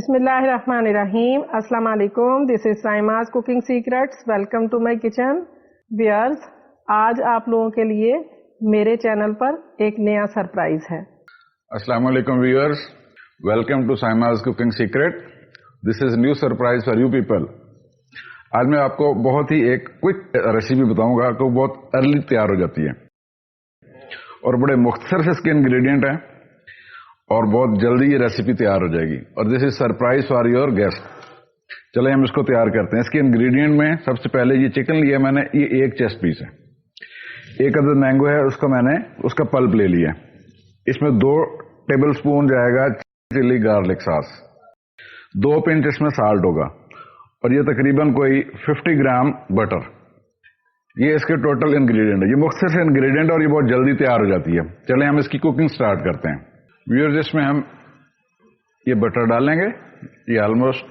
बिस्मिल्लाहिर्रहमानिर्रहीम। अस्सलाम वालेकुम। This is Saima's cooking secrets. Welcome to my kitchen. Viewers, आज आप लोगों के लिए मेरे चैनल पर एक नया सरप्राइज है। अस्सलाम वालेकुम viewers, welcome to Saima's cooking secret. This is new surprise for you people. आज मैं आपको बहुत ही एक क्विक रेसिपी बताऊंगा जो बहुत अर्ली तैयार हो जाती है और बड़े मुख्तसर से इसके इंग्रेडिएंट हैं और बहुत जल्दी ये रेसिपी तैयार हो जाएगी और this is surprise for your guest. चलिए हम इसको तैयार करते हैं। इसके इंग्रेडिएंट में सबसे पहले ये चिकन लिया मैंने, ये एक चेस्ट पीस है। एक अदद मैंगो है, उसको मैंने उसका पल्प ले लिया। इसमें 2 टेबलस्पून जाएगा चिली गार्लिक सॉस, 2 पिंच इसमें साल्ट होगा और ये तकरीबन कोई 50 ग्राम बटर। ये इसके टोटल इंग्रेडिएंट है। ये मुख्तसर से इंग्रेडिएंट और ये बहुत जल्दी तैयार हो जाती है। चलिए हम इसकी कुकिंग स्टार्ट करते हैं। व्यूअर्स, इसमें हम ये बटर डालेंगे। ये ऑलमोस्ट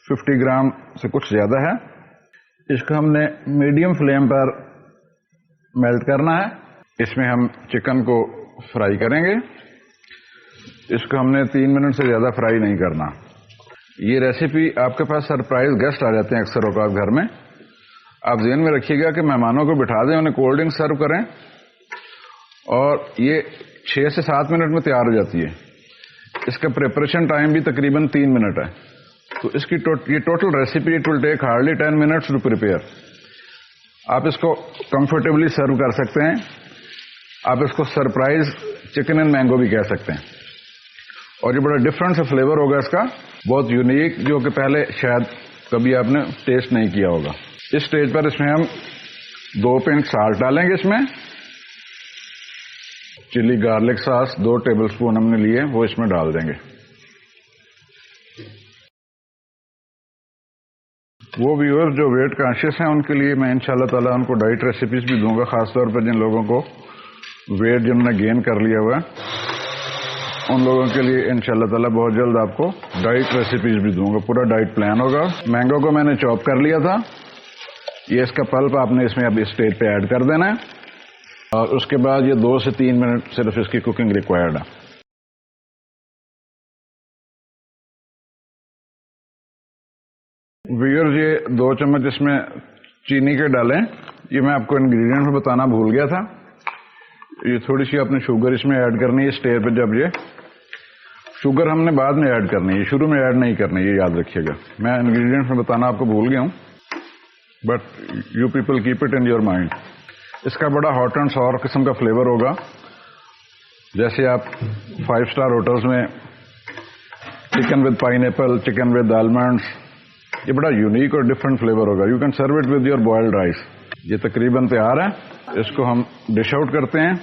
50 ग्राम से कुछ ज्यादा है। इसको हमने मीडियम फ्लेम पर मेल्ट करना है। इसमें हम चिकन को फ्राई करेंगे। इसको हमने 3 मिनट से ज्यादा फ्राई नहीं करना। ये रेसिपी आपके पास सरप्राइज गेस्ट आ जाते हैं अक्सर औकात घर में। आप ध्यान में रखिएगा कि मेहमानों को बिठा दें, उन्हें कोल्ड ड्रिंक सर्व करें और ये 6 से 7 मिनट में तैयार हो जाती है। इसका प्रिपरेशन टाइम भी तकरीबन 3 मिनट है। तो इसकी ये total recipe it will take hardly 10 minutes to prepare. आप इसको कंफर्टेबली सर्व कर सकते हैं। आप इसको सरप्राइज चिकन एंड मैंगो भी कह सकते हैं और ये बड़ा डिफरेंट सा फ्लेवर होगा इसका, बहुत यूनिक, जो कि पहले शायद कभी आपने टेस्ट नहीं किया होगा। इस स्टेज पर इसमें हम 2 पिंच साल्ट डालेंगे। इसमें चिली गार्लिक सॉस 2 टेबलस्पून हमने लिए, वो इसमें डाल देंगे। वो व्यूअर्स जो वेट कॉन्शियस हैं उनके लिए मैं इंशाल्लाह ताला उनको डाइट रेसिपीज भी दूंगा, खासतौर पर जिन लोगों को वेट जिन्होंने गेन कर लिया हुआ है उन लोगों के लिए इंशाल्लाह ताला बहुत जल्द आपको डाइट रेसिपीज भी दूंगा। पूरा डाइट प्लान होगा। मैंगो को मैंने चॉप कर लिया था। ये इसका पल्प आपने इसमें अब इस स्टेज पे ऐड कर देना है और उसके बाद ये 2 से 3 मिनट सिर्फ इसकी कुकिंग रिक्वायर्ड है। व्यूअर्स, ये 2 चम्मच इसमें चीनी के डालें। ये मैं आपको इंग्रेडिएंट में बताना भूल गया था। ये थोड़ी सी आपने शुगर इसमें ऐड करनी है स्टेज पे। जब ये शुगर हमने बाद में ऐड करनी है, शुरू में ऐड नहीं करनी, ये याद रखिएगा। मैं इंग्रेडिएंट में बताना आपको भूल गया हूं, but you people keep it in your mind. इसका बड़ा हॉट एंड सॉर किस्म का फ्लेवर होगा, जैसे आप 5 स्टार होटल्स में chicken with pineapple, chicken with almonds, ये बड़ा यूनिक और डिफरेंट फ्लेवर होगा। You can serve it with your boiled rice. ये तकरीबन तैयार है। इसको हम डिश आउट करते हैं।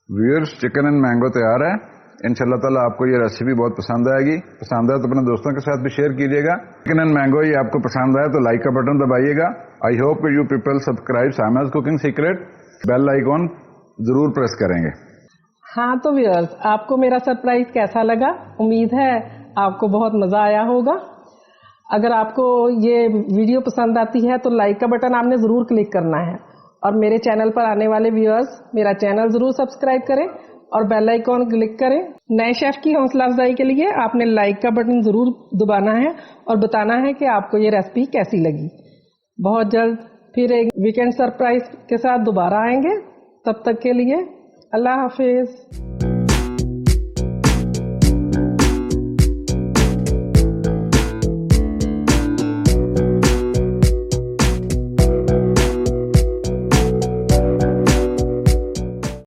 व्यूअर्स, चिकन एंड मैंगो तैयार है। इंशाल्लाह ताला आपको ये रेसिपी बहुत पसंद आएगी। पसंद आए तो अपने दोस्तों के साथ भी शेयर कीजिएगा। चिकन एंड मैंगो ये आपको पसंद आए तो लाइक का बटन दबाइएगा। I hope you people subscribe Saima's cooking secret. Bell icon जरूर प्रेस करेंगे। हाँ तो व्यूअर्स, आपको मेरा सरप्राइज कैसा लगा? उम्मीद है आपको बहुत मजा आया होगा। अगर आपको ये वीडियो पसंद आती है तो लाइक का बटन आपने जरूर क्लिक करना है और मेरे चैनल पर आने वाले व्यूअर्स मेरा चैनल जरूर सब्सक्राइब करें और बेल आइकॉन क्लिक करें। नए शेफ की हौसला अफजाई के लिए आपने लाइक का बटन जरूर दबाना है और बताना है कि आपको ये रेसिपी कैसी लगी। बहुत जल्द फिर एक वीकेंड सरप्राइज के साथ दोबारा आएंगे। तब तक के लिए अल्लाह हाफिज।